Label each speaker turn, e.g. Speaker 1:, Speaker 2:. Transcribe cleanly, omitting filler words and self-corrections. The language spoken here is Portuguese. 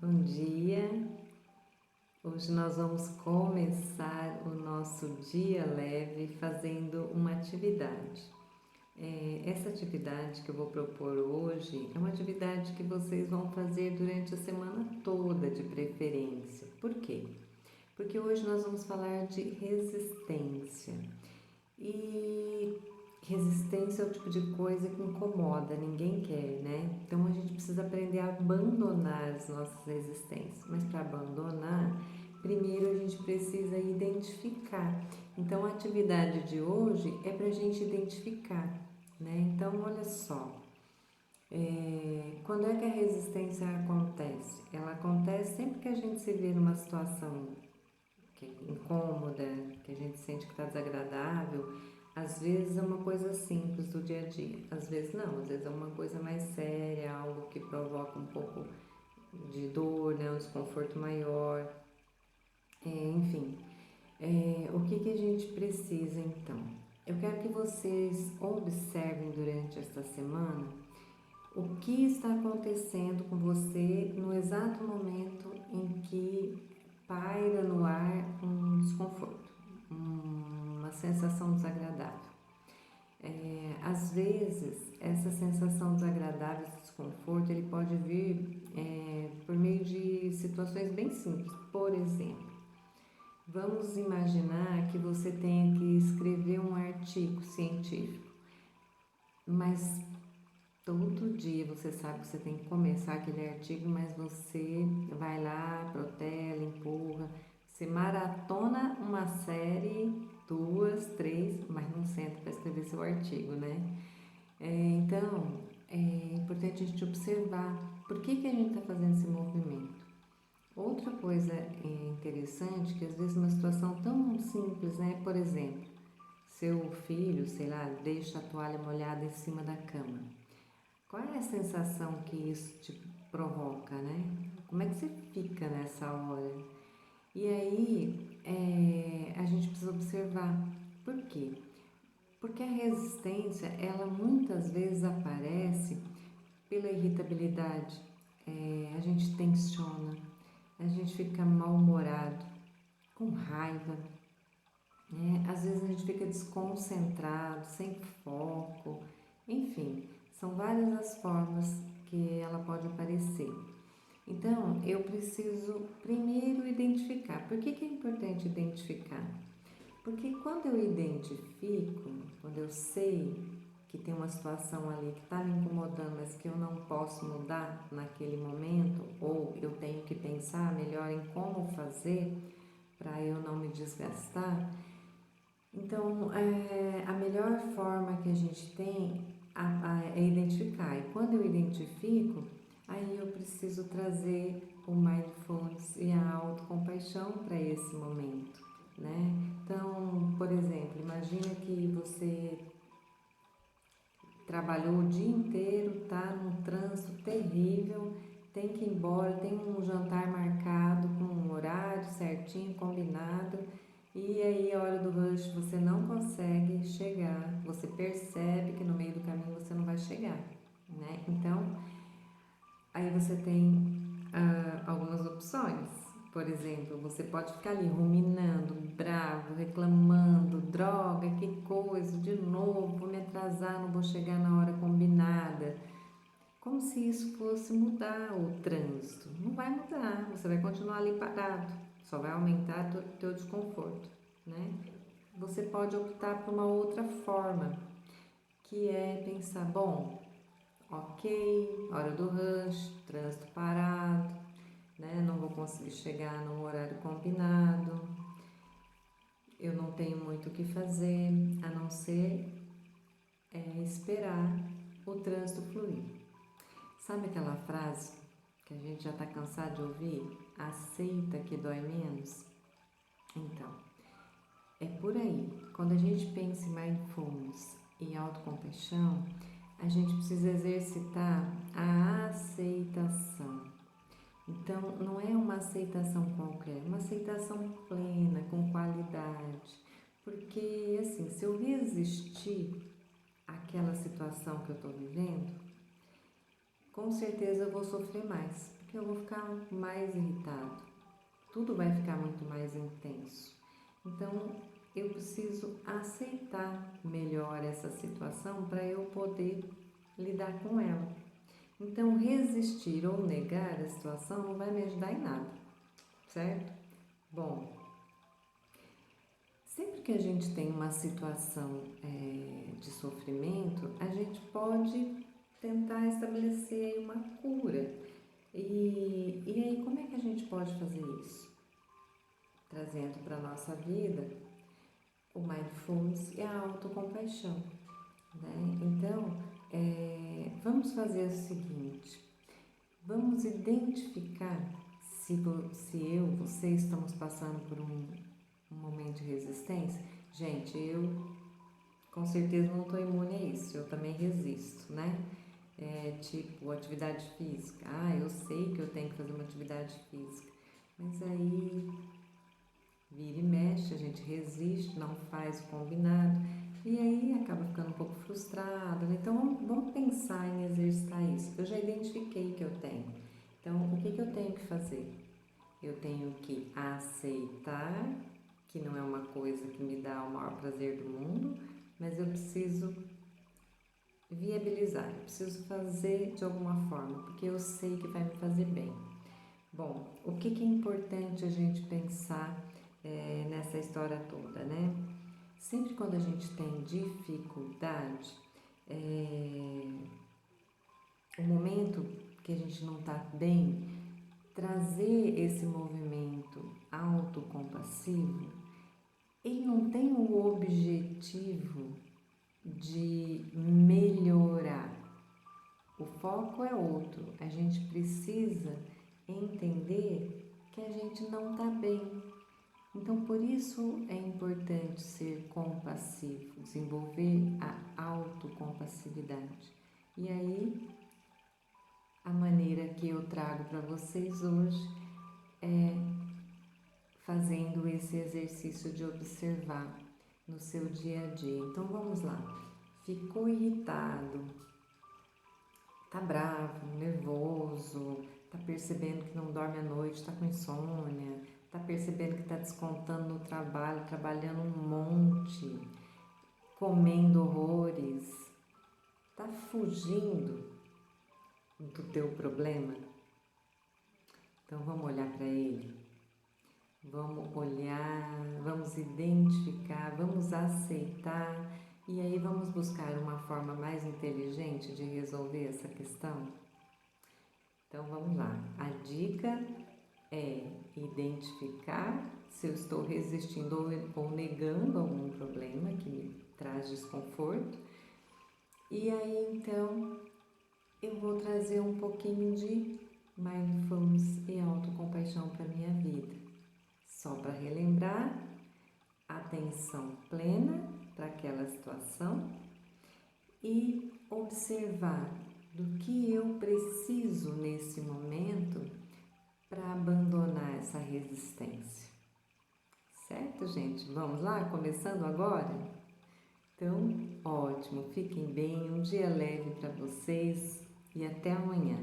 Speaker 1: Bom dia! Hoje nós vamos começar o nosso dia leve fazendo uma atividade. Essa atividade que eu vou propor hoje é uma atividade que vocês vão fazer durante a semana toda, de preferência. Por quê? Porque hoje nós vamos falar de resistência. E resistência é o tipo de coisa que incomoda, ninguém quer, né? Então a gente precisa aprender a abandonar as nossas resistências. Mas para abandonar, primeiro a gente precisa identificar. Então a atividade de hoje é para a gente identificar, né? Então olha só, quando é que a resistência acontece? Ela acontece sempre que a gente se vê numa situação que é incômoda, que a gente sente que está desagradável. Às vezes é uma coisa simples do dia a dia, às vezes não, às vezes é uma coisa mais séria, algo que provoca um pouco de dor, né, um desconforto maior, enfim. O que a gente precisa então? Eu quero que vocês observem durante esta semana o que está acontecendo com você no exato momento em que paira no ar um desconforto, uma sensação desagradável. Às vezes, essa sensação desagradável, esse desconforto, ele pode vir por meio de situações bem simples. Por exemplo, vamos imaginar que você tenha que escrever um artigo científico, mas todo dia você sabe que você tem que começar aquele artigo, mas você vai lá, protela, empurra, você maratona uma série, 2, 3, mas não senta para escrever seu artigo, né? Então, é importante a gente observar por que a gente está fazendo esse movimento. Outra coisa interessante, que às vezes uma situação tão simples, né? Por exemplo, seu filho, sei lá, deixa a toalha molhada em cima da cama. Qual é a sensação que isso te provoca, né? Como é que você fica nessa hora? E aí a gente precisa observar. Por quê? Porque a resistência, ela muitas vezes aparece pela irritabilidade. A gente tensiona, a gente fica mal-humorado, com raiva, né? Às vezes a gente fica desconcentrado, sem foco, enfim, são várias as formas que ela pode aparecer. Então, eu preciso primeiro identificar. Por que é importante identificar? Porque quando eu identifico, quando eu sei que tem uma situação ali que está me incomodando, mas que eu não posso mudar naquele momento, ou eu tenho que pensar melhor em como fazer para eu não me desgastar, então a melhor forma que a gente tem é identificar. E quando eu identifico, aí eu preciso trazer o mindfulness e a autocompaixão para esse momento, né? Então, por exemplo, imagina que você trabalhou o dia inteiro, tá num trânsito terrível, tem que ir embora, tem um jantar marcado com um horário certinho, combinado, e aí a hora do rush você não consegue chegar, você percebe que no meio do caminho você não vai chegar, né? Então, aí você tem algumas opções. Por exemplo, você pode ficar ali ruminando, bravo, reclamando, droga, que coisa, de novo, vou me atrasar, não vou chegar na hora combinada. Como se isso fosse mudar o trânsito. Não vai mudar, você vai continuar ali parado, só vai aumentar o teu desconforto, né? Você pode optar por uma outra forma, que é pensar, bom, ok, hora do rush, trânsito parado, né? Não vou conseguir chegar no horário combinado, eu não tenho muito o que fazer, a não ser esperar o trânsito fluir. Sabe aquela frase que a gente já está cansado de ouvir? Aceita que dói menos? Então, é por aí. Quando a gente pensa em mindfulness e autocompaixão, a gente precisa exercitar a aceitação. Então, não é uma aceitação qualquer, uma aceitação plena, com qualidade. Porque, assim, se eu resistir àquela situação que eu estou vivendo, com certeza eu vou sofrer mais, porque eu vou ficar mais irritado. Tudo vai ficar muito mais intenso. Então, eu preciso aceitar melhor essa situação para eu poder lidar com ela. Então, resistir ou negar a situação não vai me ajudar em nada, certo? Bom, sempre que a gente tem uma situação de sofrimento, a gente pode tentar estabelecer uma cura. E aí, como é que a gente pode fazer isso? Trazendo para a nossa vida o mindfulness e a autocompaixão, né? Então, vamos fazer o seguinte, vamos identificar se eu, você estamos passando por um momento de resistência. Gente, eu com certeza não estou imune a isso, eu também resisto, né? Tipo, atividade física. Eu sei que eu tenho que fazer uma atividade física, mas aí vira e mexe, a gente resiste, não faz o combinado e aí acaba ficando um pouco frustrado, né? Então vamos pensar em exercitar isso. Eu já identifiquei que eu tenho. Então, o que eu tenho que fazer? Eu tenho que aceitar que não é uma coisa que me dá o maior prazer do mundo, mas eu preciso viabilizar, eu preciso fazer de alguma forma, porque eu sei que vai me fazer bem. Bom, o que é importante a gente pensar nessa história toda, né? Sempre quando a gente tem dificuldade, o momento que a gente não está bem, trazer esse movimento autocompassivo, ele não tem o objetivo de melhorar. O foco é outro. A gente precisa entender que a gente não está bem. Então, por isso é importante ser compassivo, desenvolver a autocompassividade. E aí, a maneira que eu trago para vocês hoje é fazendo esse exercício de observar no seu dia a dia. Então, vamos lá. Ficou irritado, tá bravo, nervoso, tá percebendo que não dorme à noite, tá com insônia, tá percebendo que tá descontando no trabalho, trabalhando um monte, comendo horrores, tá fugindo do teu problema? Então vamos olhar para ele, vamos olhar, vamos identificar, vamos aceitar e aí vamos buscar uma forma mais inteligente de resolver essa questão? Então vamos lá, a dica é identificar se eu estou resistindo ou negando algum problema que me traz desconforto. E aí então eu vou trazer um pouquinho de mindfulness e autocompaixão para a minha vida. Só para relembrar, atenção plena para aquela situação e observar do que eu preciso nesse momento para abandonar essa resistência. Certo, gente? Vamos lá? Começando agora? Então, ótimo. Fiquem bem, um dia leve para vocês e até amanhã.